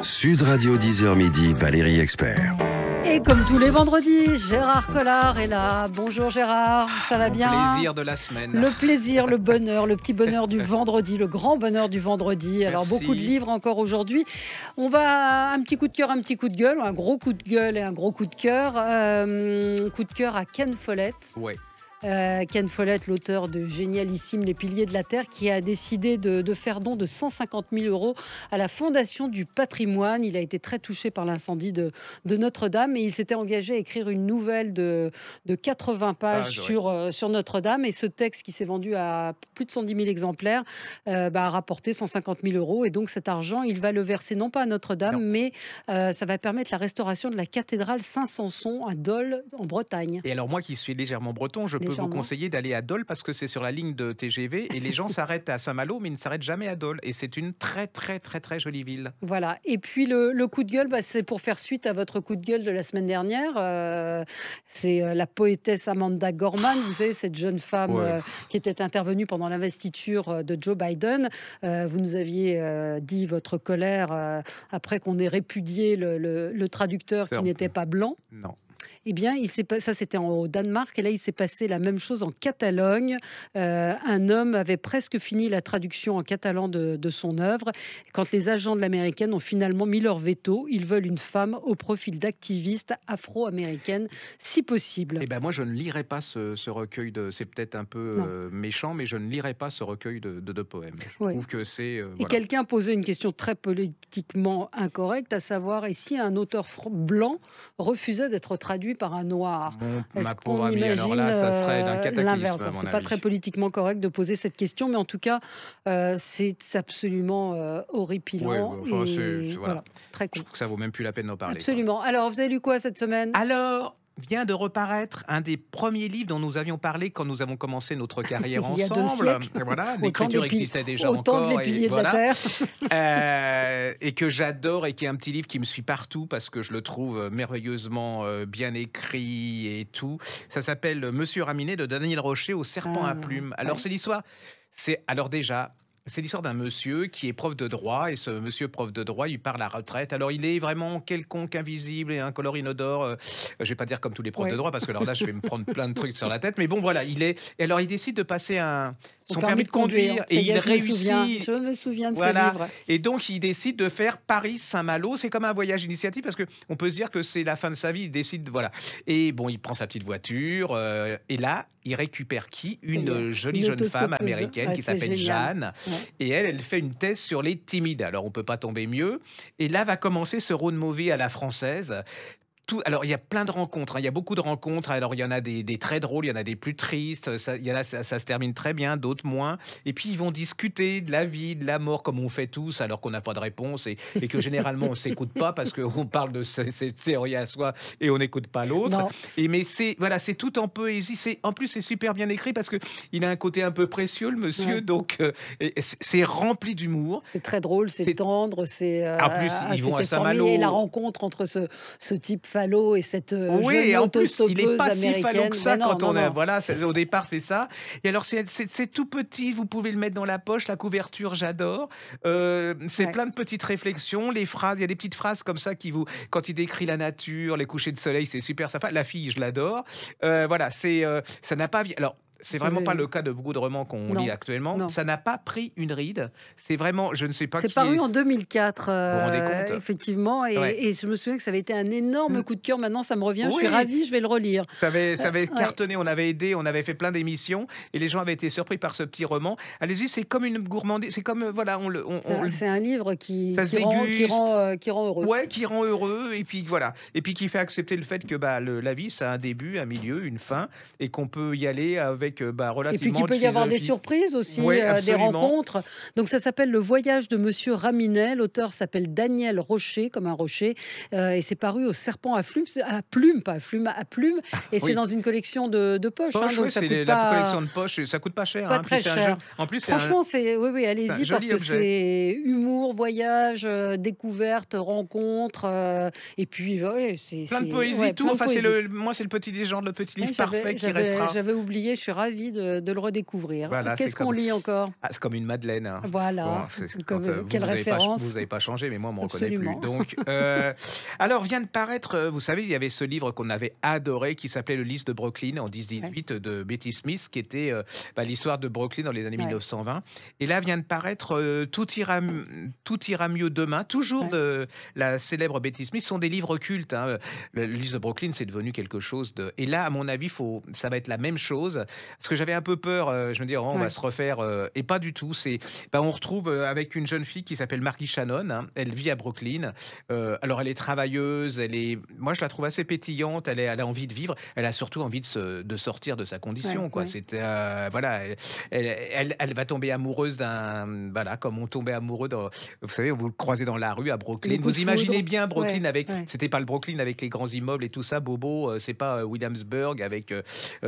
Sud Radio 10h midi, Valérie Expert. Et comme tous les vendredis, Gérard Collard est là. Bonjour Gérard, ça va bien? Le plaisir de la semaine. Le plaisir, le bonheur, le petit bonheur du vendredi, le grand bonheur du vendredi. Alors Merci. beaucoup de livres encore aujourd'hui. On va un petit coup de cœur, un petit coup de gueule, un gros coup de gueule et un gros coup de cœur. Coup de cœur à Ken Follett. Ouais. Ken Follett, l'auteur de Génialissime, Les Piliers de la Terre, qui a décidé de faire don de 150 000 euros à la Fondation du patrimoine. Il a été très touché par l'incendie de Notre-Dame et il s'était engagé à écrire une nouvelle de 80 pages sur Notre-Dame. Et ce texte, qui s'est vendu à plus de 110 000 exemplaires, a rapporté 150 000 euros. Et donc cet argent, il va le verser non pas à Notre-Dame, mais ça va permettre la restauration de la cathédrale Saint-Sanson à Dole, en Bretagne. Et alors moi qui suis légèrement breton, je peux vous conseiller d'aller à Dole parce que c'est sur la ligne de TGV et les gens s'arrêtent à Saint-Malo mais ils ne s'arrêtent jamais à Dole et c'est une très très très très jolie ville. Voilà. Et puis le coup de gueule, c'est pour faire suite à votre coup de gueule de la semaine dernière. C'est la poétesse Amanda Gorman, vous savez, cette jeune femme qui était intervenue pendant l'investiture de Joe Biden. Vous nous aviez dit votre colère après qu'on ait répudié le traducteur qui n'était pas blanc. Non. Eh bien, ça c'était au Danemark, et là il s'est passé la même chose en Catalogne. Un homme avait presque fini la traduction en catalan de son œuvre. Quand les agents de l'américaine ont finalement mis leur veto, ils veulent une femme au profil d'activiste afro-américaine, si possible. Eh ben moi je ne lirai pas ce recueil de. C'est peut-être un peu méchant, mais je ne lirai pas ce recueil de poèmes. Je trouve que c'est. Et voilà. quelqu'un posait une question très politiquement incorrecte, à savoir, et si un auteur blanc refusait d'être traduit par un noir? Ma pauvre amie, alors là, ça serait d'un cataclysme, l'inverse? à mon C'est pas avis. très politiquement correct de poser cette question, mais en tout cas, c'est absolument horripilant. Ouais, enfin, et voilà. très con. Je trouve que ça vaut même plus la peine d'en parler. Absolument. Alors, vous avez lu quoi cette semaine? Alors, vient de reparaître un des premiers livres dont nous avions parlé quand nous avons commencé notre carrière Il y a 2 ensemble. siècles. Voilà, l'écriture existait déjà autant encore. de Les Piliers de la Terre. Et que j'adore et qui est un petit livre qui me suit partout parce que je le trouve merveilleusement bien écrit et tout. Ça s'appelle Monsieur Raminet de Daniel Rocher au serpent à plumes. Alors, c'est l'histoire. C'est l'histoire d'un monsieur qui est prof de droit et ce monsieur prof de droit, il part à la retraite. Alors, il est vraiment quelconque, invisible et incolore, inodore. Je vais pas dire comme tous les profs de droit parce que alors là, je vais me prendre plein de trucs sur la tête. Mais bon, voilà, il est. Et alors, il décide de passer son permis de conduire et il réussit. Je me souviens de ce Voilà. livre. Et donc, il décide de faire Paris-Saint-Malo. C'est comme un voyage initiatique parce qu'on peut se dire que c'est la fin de sa vie. Il décide, voilà. Et bon, il prend sa petite voiture et là, il récupère qui? Une jolie jeune femme américaine qui s'appelle Jeanne. Ouais. Et elle fait une thèse sur les timides. Alors, on peut pas tomber mieux. Et là, va commencer ce road movie à la française. Alors, il y a plein de rencontres, il y a beaucoup de rencontres. Alors, il y en a des très drôles, il y en a des plus tristes. Ça se termine très bien, d'autres moins. Et puis, ils vont discuter de la vie, de la mort, comme on fait tous, alors qu'on n'a pas de réponse et que généralement, on ne s'écoute pas parce qu'on parle de cette théorie à soi et on n'écoute pas l'autre. Mais c'est tout en poésie. En plus, c'est super bien écrit parce qu'il a un côté un peu précieux, le monsieur. Ouais. Donc, c'est rempli d'humour. C'est très drôle, c'est tendre. En plus, ils vont à Saint-Malo. Et la rencontre entre ce type et cette jeune autostoppeuse américaine. Il n'est pas si falot que ça quand on est... Voilà, au départ, c'est ça. Et alors, c'est tout petit. Vous pouvez le mettre dans la poche. La couverture, j'adore. C'est plein de petites réflexions. Les phrases, il y a des petites phrases comme ça quand il décrit la nature, les couchers de soleil, c'est super sympa. La fille, je l'adore. Voilà, ça n'a pas... Alors, c'est vraiment pas le cas de beaucoup de romans qu'on lit actuellement. Non. Ça n'a pas pris une ride. C'est vraiment, je ne sais pas. C'est paru en 2004, vous vous rendez compte effectivement. Et je me souviens que ça avait été un énorme coup de cœur. Maintenant, ça me revient. Je suis ravie, je vais le relire. Ça avait cartonné. On avait aidé, on avait fait plein d'émissions et les gens avaient été surpris par ce petit roman. Allez-y, c'est comme une gourmandise. C'est comme voilà, c'est un livre qui rend heureux. Ouais, qui rend heureux et puis voilà, et puis qui fait accepter le fait que la vie, ça a un début, un milieu, une fin et qu'on peut y aller avec relativement. Et puis qu'il peut y avoir des surprises aussi, des rencontres. Donc ça s'appelle Le Voyage de Monsieur Raminet. L'auteur s'appelle Daniel Rocher, comme un rocher, et c'est paru au Serpent à plumes. Et c'est dans une collection de poche. Donc ça coûte pas... La collection de poche, ça coûte pas cher. Pas très cher. En plus, franchement, oui, allez-y parce que c'est humour, voyage, découverte, rencontre, et puis c'est plein de poésie, tout. Enfin, moi, c'est le petit genre, le petit livre parfait qui restera. J'avais oublié, je suis ravie de le redécouvrir. Voilà, Qu'est-ce qu'on lit encore? c'est comme une madeleine, hein. Bon, Voilà, quand, quelle vous référence? avez pas changé, mais moi, on m'en connaît plus. Absolument. Donc, alors vient de paraître, vous savez, il y avait ce livre qu'on avait adoré qui s'appelait Le Lys de Brooklyn en Ouais, 10-18 de Betty Smith, qui était l'histoire de Brooklyn dans les années ouais, 1920. Et là vient de paraître Tout ira mieux demain, toujours ouais, de la célèbre Betty Smith. Ce sont des livres cultes, hein. Le Lys de Brooklyn, c'est devenu quelque chose de. Et là, à mon avis, ça va être la même chose. Parce que j'avais un peu peur, je me dis: «Oh, on va ouais. se refaire», et pas du tout. On retrouve, avec une jeune fille qui s'appelle Margie Shannon, hein. Elle vit à Brooklyn. Alors elle est travailleuse, moi je la trouve assez pétillante, elle a envie de vivre, elle a surtout envie de sortir de sa Ouais, condition, quoi. ouais. Voilà, elle va tomber amoureuse voilà, comme on tombait amoureux vous savez, vous le croisez dans la rue à Le Brooklyn. coup de Vous imaginez foudre. bien Brooklyn Ouais, avec ouais. c'était pas le Brooklyn avec les grands immeubles et tout ça, bobo, c'est pas, Williamsburg avec,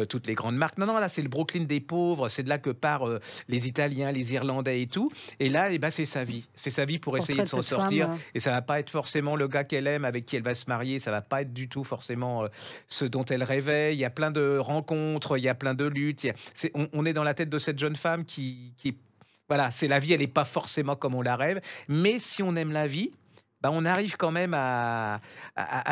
toutes les grandes marques. Non, non, là, c'est le Brooklyn des pauvres, c'est de là que partent, les Italiens, les Irlandais et tout. Et là, c'est sa vie. C'est sa vie pour essayer Portrait de de s'en cette femme. sortir. Et ça va pas être forcément le gars qu'elle aime, avec qui elle va se marier. Ça va pas être du tout forcément ce dont elle rêvait. Il y a plein de rencontres, il y a plein de luttes. On est dans la tête de cette jeune femme voilà, c'est la vie, elle n'est pas forcément comme on la rêve. Mais si on aime la vie, on arrive quand même à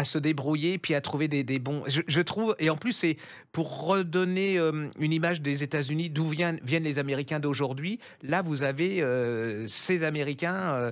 se débrouiller, puis à trouver des bons. Je trouve, et en plus, c'est pour redonner une image des États-Unis, d'où viennent les Américains d'aujourd'hui. Là, vous avez ces Américains.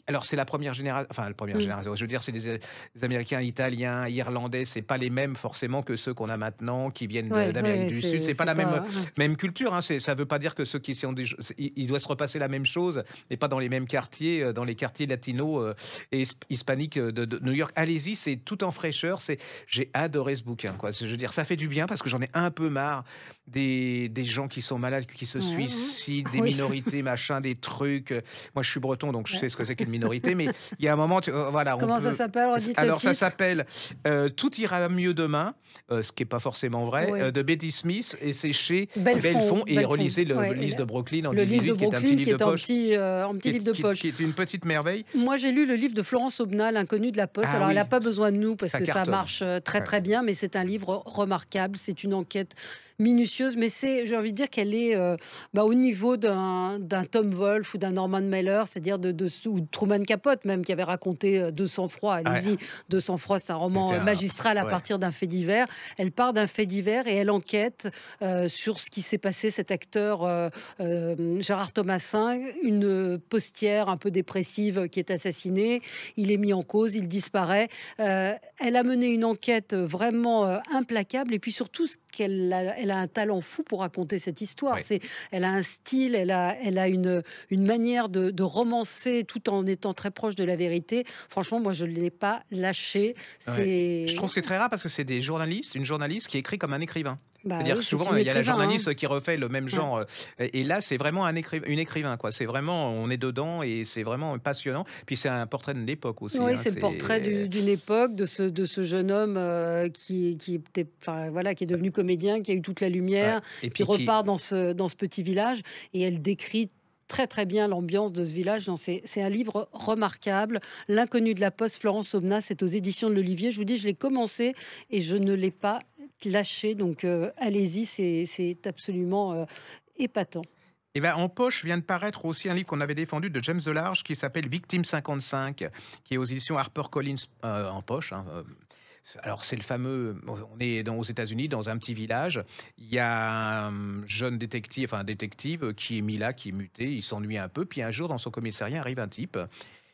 Alors, c'est la première génération, enfin, la première Mmh. génération, je veux dire, c'est des Américains italiens, irlandais, c'est pas les mêmes forcément que ceux qu'on a maintenant, qui viennent Ouais, ouais, d'Amérique ouais, du Sud. C'est pas c'est la même, pas même culture, hein. Ça veut pas dire que ceux qui sont il doit se repasser la même chose, mais pas dans les mêmes quartiers, dans les quartiers latinos et hispaniques de New York. Allez-y, c'est tout en fraîcheur. J'ai adoré ce bouquin, quoi. Je veux dire, ça fait du bien parce que j'en ai un peu marre des gens qui sont malades, qui se ouais, suicident, des oui, minorités, machin, des trucs. Moi, je suis breton, donc je ouais. sais ce que c'est qu'une minorité, mais il y a un moment, voilà, on Comment ça peut. s'appelle? Redites le Alors, ça titre. s'appelle Tout ira mieux demain, ce qui est pas forcément vrai, Oui. de Betty Smith, et c'est chez Belfond, Belfond, et Belfond. relisez le Ouais, Lys de Brooklyn en le Lys de 10-18, qui est un petit Brooklyn qui livre de est poche, en petit livre de poche. qui est une petite merveille. Moi, j'ai lu le livre de Florence Aubenas, L'inconnu de la Poste. Ah Alors, elle n'a oui, pas besoin de nous parce ça que ça cartonne. marche très, Ouais. très bien, mais c'est un livre remarquable. C'est une enquête minutieuse, mais j'ai envie de dire qu'elle est au niveau d'un Tom Wolfe ou d'un Norman Mailer, c'est-à-dire ou de Truman Capote, même, qui avait raconté De sang-froid. Ouais, Allez-y, De sang-froid, c'est un c'était roman un. magistral à Ouais. partir d'un fait divers. Elle part d'un fait divers et elle enquête sur ce qui s'est passé. Cet acteur, Gérard Thomasin, une postière un peu dépressive qui est assassinée. Il est mis en cause, il disparaît. Elle a mené une enquête vraiment implacable, et puis surtout, elle a un talent fou pour raconter cette histoire. Ouais. Elle a un style, elle a une manière de romancer tout en étant très proche de la vérité. Franchement, moi, je ne l'ai pas lâché. Ouais. Je trouve C'est que c'est très rare parce que c'est une journaliste qui écrit comme un écrivain. Bah C'est-à-dire oui, que c'est souvent, une il y a la écrivain, hein. journaliste qui refait le même Ouais. genre, et là, c'est vraiment une écrivain, quoi. C'est vraiment, on est dedans et c'est vraiment passionnant. Puis c'est un portrait de l'époque aussi, Oui, hein. c'est le portrait d'une époque, de ce jeune homme enfin, voilà, qui est devenu comédien, qui a eu toute la Ouais. lumière, Et qui puis qui. repart dans ce petit village, et elle décrit très très bien l'ambiance de ce village. Non, c'est un livre remarquable. L'inconnu de la Poste, Florence Aubenas, c'est aux éditions de l'Olivier. Je vous dis, je l'ai commencé et je ne l'ai pas lâché. Donc allez-y, c'est absolument épatant. Eh ben, en poche vient de paraître aussi un livre qu'on avait défendu de James Delarge qui s'appelle Victime 55, qui est aux éditions HarperCollins, en poche, hein. Alors, c'est le fameux. On est aux États-Unis, dans un petit village. Il y a un jeune détective, enfin un détective, qui est mis là, qui est muté. Il s'ennuie un peu. Puis un jour, dans son commissariat, arrive un type.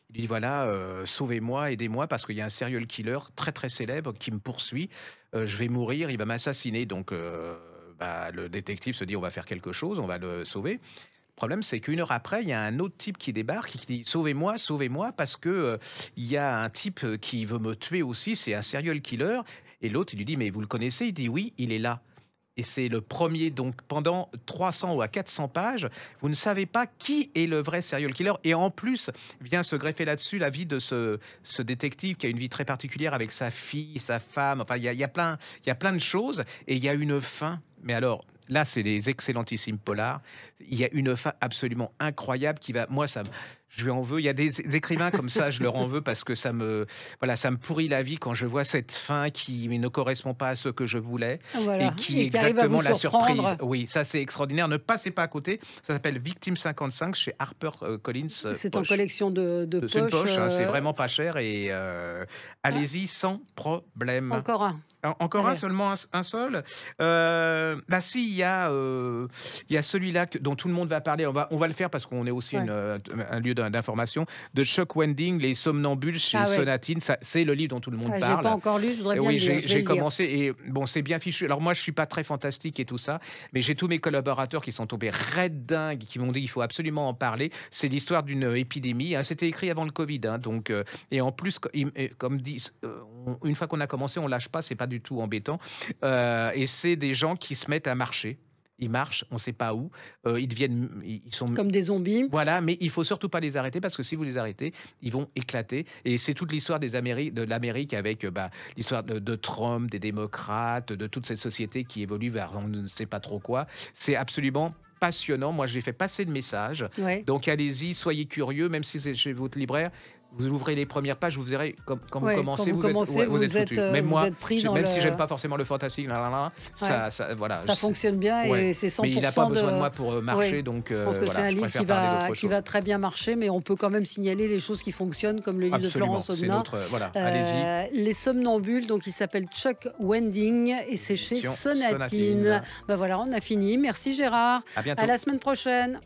Il lui dit: voilà, sauvez-moi, aidez-moi, parce qu'il y a un serial killer très très célèbre qui me poursuit. Je vais mourir, il va m'assassiner. Donc, le détective se dit: on va faire quelque chose, on va le sauver. Le problème, c'est qu'une heure après, il y a un autre type qui débarque et qui dit: sauvez-moi, sauvez-moi, parce que il y a un type qui veut me tuer aussi, c'est un serial killer. Et l'autre, il lui dit: mais vous le connaissez? Il dit: oui, il est là. Et c'est le premier, donc pendant 300 ou à 400 pages, vous ne savez pas qui est le vrai serial killer. Et en plus, vient se greffer là-dessus la vie de ce détective qui a une vie très particulière avec sa fille, sa femme. Enfin, il y a plein de choses. Et il y a une fin. Mais alors, là, c'est des excellentissimes polars. Il y a une fin absolument incroyable qui va. Moi, je lui en veux. Il y a des écrivains comme ça, je leur en veux parce que voilà, ça me pourrit la vie quand je vois cette fin qui ne correspond pas à ce que je voulais Voilà. et qui est qui arrive à vous exactement la surprise. surprendre. Oui, ça c'est extraordinaire. Ne passez pas à côté. Ça s'appelle Victime 55 chez Harper Collins. C'est en Poche. collection de C'est une poches. poche, hein, c'est vraiment pas cher et allez-y sans problème. Encore un. Encore un, Allez. seulement un seul. Si, il y a celui-là dont tout le monde va parler. On va le faire parce qu'on est aussi Ouais. un lieu d'information. De Chuck Wendig, Les Somnambules chez Ah ouais. Sonatine. C'est le livre dont tout le monde Ah, j'ai parle. pas encore lu, je voudrais bien Oui, le lire. Je vais j'ai le lire. commencé et bon, c'est bien fichu. Alors moi, je suis pas très fantastique et tout ça, mais j'ai tous mes collaborateurs qui sont tombés red dingues, qui m'ont dit il faut absolument en parler. C'est l'histoire d'une épidémie. Hein. C'était écrit avant le Covid, hein, donc et en plus, comme dit, une fois qu'on a commencé, on lâche pas. C'est pas du tout embêtant. Et c'est des gens qui se mettent à marcher. Ils marchent, on ne sait pas où. Ils sont Comme des zombies. voilà, mais il faut surtout pas les arrêter parce que si vous les arrêtez, ils vont éclater. Et c'est toute l'histoire de l'Amérique avec l'histoire de Trump, des démocrates, de toute cette société qui évolue vers on ne sait pas trop quoi. C'est absolument passionnant. Moi, j'ai fait passer le message. Ouais. Donc allez-y, soyez curieux, même si c'est chez votre libraire. Vous ouvrez les premières pages, vous verrez quand Ouais, vous commencez, quand vous commencez, vous êtes foutu. Même vous moi, êtes pris dans même le... si j'aime pas forcément le fantastique, voilà. Ça fonctionne bien Ouais. et c'est 100% Mais il n'a pas besoin de moi pour marcher, Ouais. donc Je pense que voilà, c'est un je livre préfère parler d'autre qui chose. va très bien marcher, mais on peut quand même signaler les choses qui fonctionnent, comme le livre Absolument, de Florence c'est Aubenas. notre voilà, allez-y. Les Somnambules, donc il s'appelle Chuck Wendig et c'est chez Édition Sonatine. Sonatine. Ben voilà, on a fini. Merci Gérard. À bientôt. À la semaine prochaine.